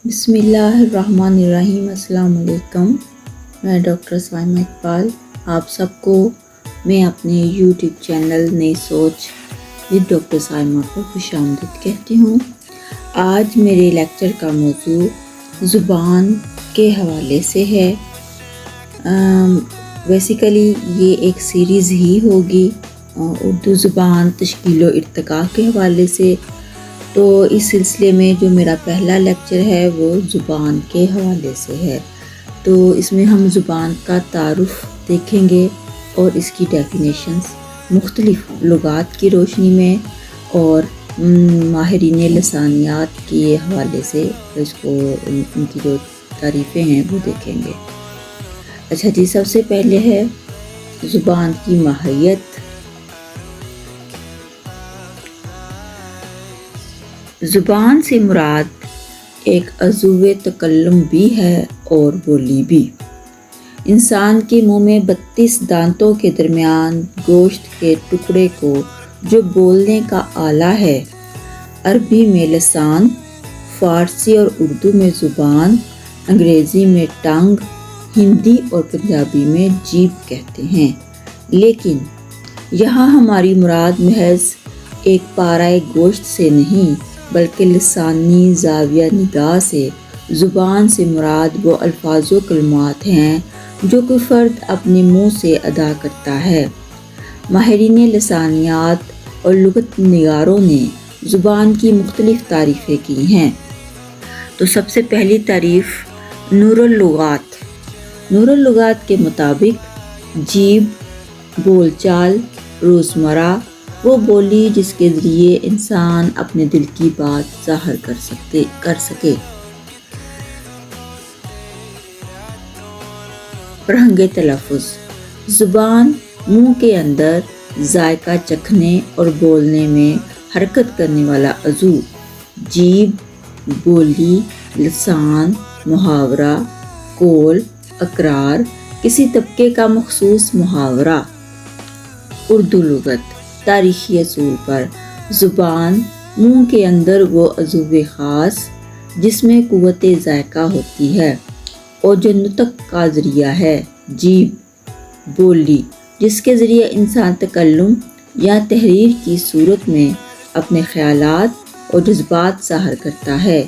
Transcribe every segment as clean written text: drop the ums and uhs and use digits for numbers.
بسم اللہ الرحمن الرحیم۔ السلام علیکم، میں ڈاکٹر سائمہ اقبال آپ سب کو میں اپنے یوٹیوب چینل نئی سوچ ود ڈاکٹر سائمہ پر خوش آمدید کہتی ہوں۔ آج میرے لیکچر کا موضوع زبان کے حوالے سے ہے۔ بیسیکلی یہ ایک سیریز ہی ہوگی اردو زبان تشکیل و ارتقاء کے حوالے سے، تو اس سلسلے میں جو میرا پہلا لیکچر ہے وہ زبان کے حوالے سے ہے۔ تو اس میں ہم زبان کا تعارف دیکھیں گے اور اس کی ڈیفینیشنز مختلف لغات کی روشنی میں اور ماہرین لسانیات کے حوالے سے اس کو ان کی جو تعریفیں ہیں وہ دیکھیں گے۔ اچھا جی، سب سے پہلے ہے زبان کی ماہیت۔ زبان سے مراد ایک عضو تکلم بھی ہے اور بولی بھی۔ انسان کے منہ میں 32 دانتوں کے درمیان گوشت کے ٹکڑے کو جو بولنے کا آلہ ہے، عربی میں لسان، فارسی اور اردو میں زبان، انگریزی میں ٹنگ، ہندی اور پنجابی میں جیب کہتے ہیں۔ لیکن یہاں ہماری مراد محض ایک پارہ گوشت سے نہیں بلکہ لسانی زاویہ نگاہ سے زبان سے مراد وہ الفاظ و کلمات ہیں جو کوئی فرد اپنے منہ سے ادا کرتا ہے۔ ماہرین لسانیات اور لغت نگاروں نے زبان کی مختلف تعریفیں کی ہیں۔ تو سب سے پہلی تعریف نور اللغات کے مطابق جیب، بول چال، روزمرہ وہ بولی جس کے ذریعے انسان اپنے دل کی بات ظاہر کر سکے۔ فرہنگ تلفظ، زبان منہ کے اندر ذائقہ چکھنے اور بولنے میں حرکت کرنے والا عضو۔ جیب، بولی، لسان، محاورہ، قول، اقرار، کسی طبقے کا مخصوص محاورہ۔ اردو لغت، تاریخی اصول پر زبان منہ کے اندر وہ عضو خاص جس میں قوت ذائقہ ہوتی ہے اور جو نطق کا ذریعہ ہے۔ جیب، بولی جس کے ذریعے انسان تکلم یا تحریر کی صورت میں اپنے خیالات اور جذبات ظاہر کرتا ہے۔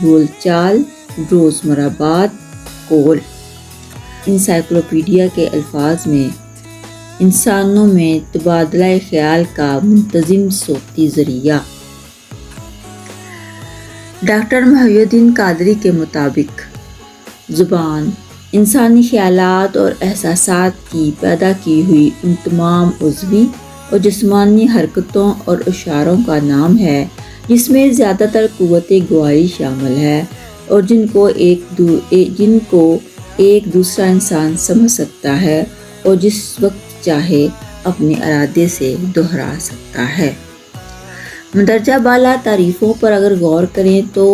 بول چال، روزمرہ بات۔ قول، انسائکلوپیڈیا کے الفاظ میں انسانوں میں تبادلہ خیال کا منتظم صوتی ذریعہ۔ ڈاکٹر محی الدین قادری کے مطابق زبان انسانی خیالات اور احساسات کی پیدا کی ہوئی ان تمام عضوی اور جسمانی حرکتوں اور اشاروں کا نام ہے جس میں زیادہ تر قوت گوئی شامل ہے اور جن کو ایک دوسرا انسان سمجھ سکتا ہے اور جس وقت چاہے اپنے ارادے سے دہرا سکتا ہے۔ مندرجہ بالا تعریفوں پر اگر غور کریں تو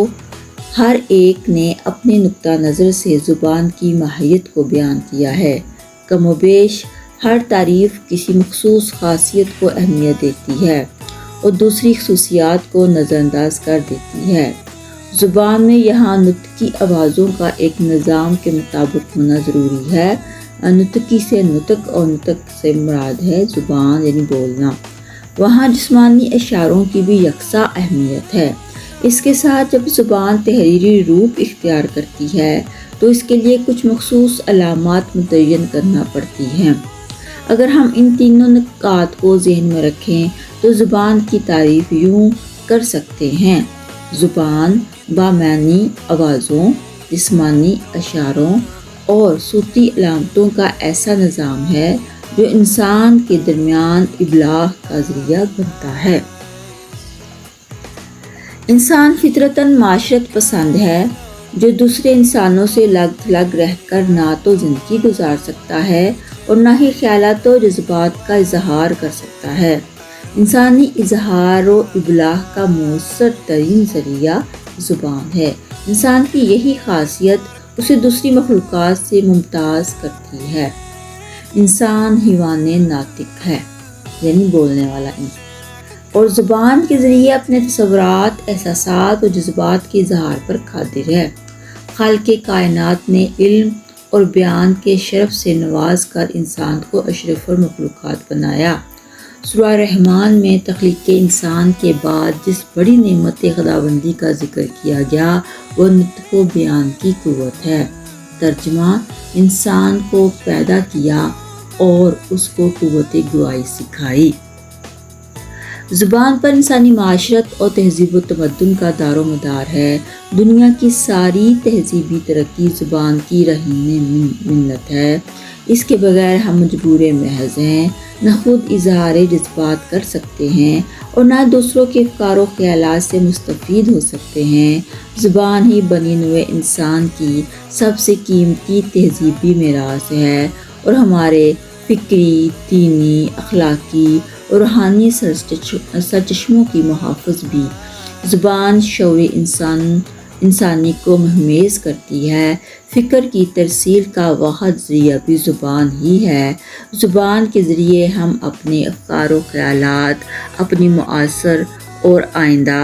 ہر ایک نے اپنے نقطہ نظر سے زبان کی ماہیت کو بیان کیا ہے۔ کم و بیش ہر تعریف کسی مخصوص خاصیت کو اہمیت دیتی ہے اور دوسری خصوصیات کو نظر انداز کر دیتی ہے۔ زبان میں یہاں نطقی آوازوں کا ایک نظام کے مطابق ہونا ضروری ہے۔ نطقی سے نطق اور نطق سے مراد ہے زبان یعنی بولنا۔ وہاں جسمانی اشاروں کی بھی یکساں اہمیت ہے۔ اس کے ساتھ جب زبان تحریری روپ اختیار کرتی ہے تو اس کے لیے کچھ مخصوص علامات متعین کرنا پڑتی ہیں۔ اگر ہم ان تینوں نکات کو ذہن میں رکھیں تو زبان کی تعریف یوں کر سکتے ہیں: زبان بامعنی آوازوں، جسمانی اشاروں اور صوتی علامتوں کا ایسا نظام ہے جو انسان کے درمیان ابلاغ کا ذریعہ بنتا ہے۔ انسان فطرتاً معاشرت پسند ہے جو دوسرے انسانوں سے لگ تھلگ رہ کر نہ تو زندگی گزار سکتا ہے اور نہ ہی خیالات و جذبات کا اظہار کر سکتا ہے۔ انسانی اظہار و ابلاغ کا مؤثر ترین ذریعہ زبان ہے۔ انسان کی یہی خاصیت اسے دوسری مخلوقات سے ممتاز کرتی ہے۔ انسان حیوان ناطق ہے، یعنی بولنے والا انسان۔ اور زبان کے ذریعے اپنے تصورات، احساسات اور جذبات کے اظہار پر قادر ہے۔ خالق کائنات نے علم اور بیان کے شرف سے نواز کر انسان کو اشرف المخلوقات بنایا۔ سورہ رحمان میں تخلیق انسان کے بعد جس بڑی نعمت خداوندی کا ذکر کیا گیا وہ نطق و بیان کی قوت ہے۔ ترجمہ: انسان کو پیدا کیا اور اس کو قوت گواہی سکھائی۔ زبان پر انسانی معاشرت اور تہذیب و تمدن کا دار و مدار ہے۔ دنیا کی ساری تہذیبی ترقی زبان کی رہین منت ہے۔ اس کے بغیر ہم مجبور محض ہیں، نہ خود اظہار جذبات کر سکتے ہیں اور نہ دوسروں کے افکار و خیالات سے مستفید ہو سکتے ہیں۔ زبان ہی بنی نوع انسان کی سب سے قیمتی تہذیبی میراث ہے اور ہمارے فکری، دینی، اخلاقی اور روحانی سرچشموں کی محافظ بھی۔ زبان شعور انسانی کو مہمیز کرتی ہے۔ فکر کی ترسیل کا واحد ذریعہ بھی زبان ہی ہے۔ زبان کے ذریعے ہم اپنے افکار و خیالات اپنی معاصر اور آئندہ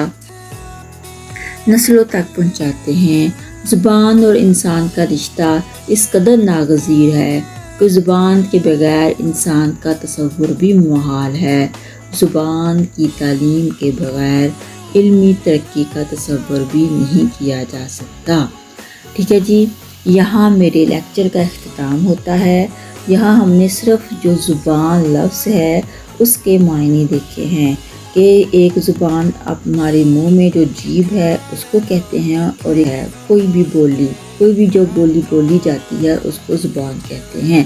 نسلوں تک پہنچاتے ہیں۔ زبان اور انسان کا رشتہ اس قدر ناگزیر ہے کہ زبان کے بغیر انسان کا تصور بھی محال ہے۔ زبان کی تعلیم کے بغیر علمی ترقی کا تصور بھی نہیں کیا جا سکتا۔ ٹھیک ہے جی، یہاں میرے لیکچر کا اختتام ہوتا ہے۔ یہاں ہم نے صرف جو زبان لفظ ہے اس کے معنی دیکھے ہیں کہ ایک زبان ہمارے منہ میں جو جیبھ ہے اس کو کہتے ہیں، اور کوئی بھی جو بولی بولی جاتی ہے اس کو زبان کہتے ہیں۔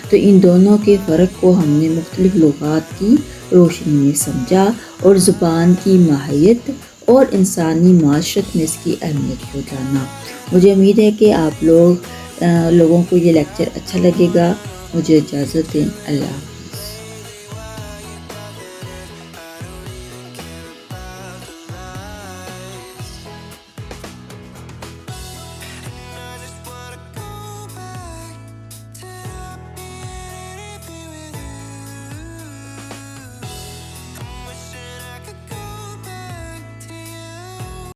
تو ان دونوں کے فرق کو ہم نے مختلف لغات کی روشنی میں سمجھا اور زبان کی ماہیت اور انسانی معاشرت میں اس کی اہمیت کو جانا۔ مجھے امید ہے کہ آپ لوگوں کو یہ لیکچر اچھا لگے گا۔ مجھے اجازت دیں۔ اللہ حافظ۔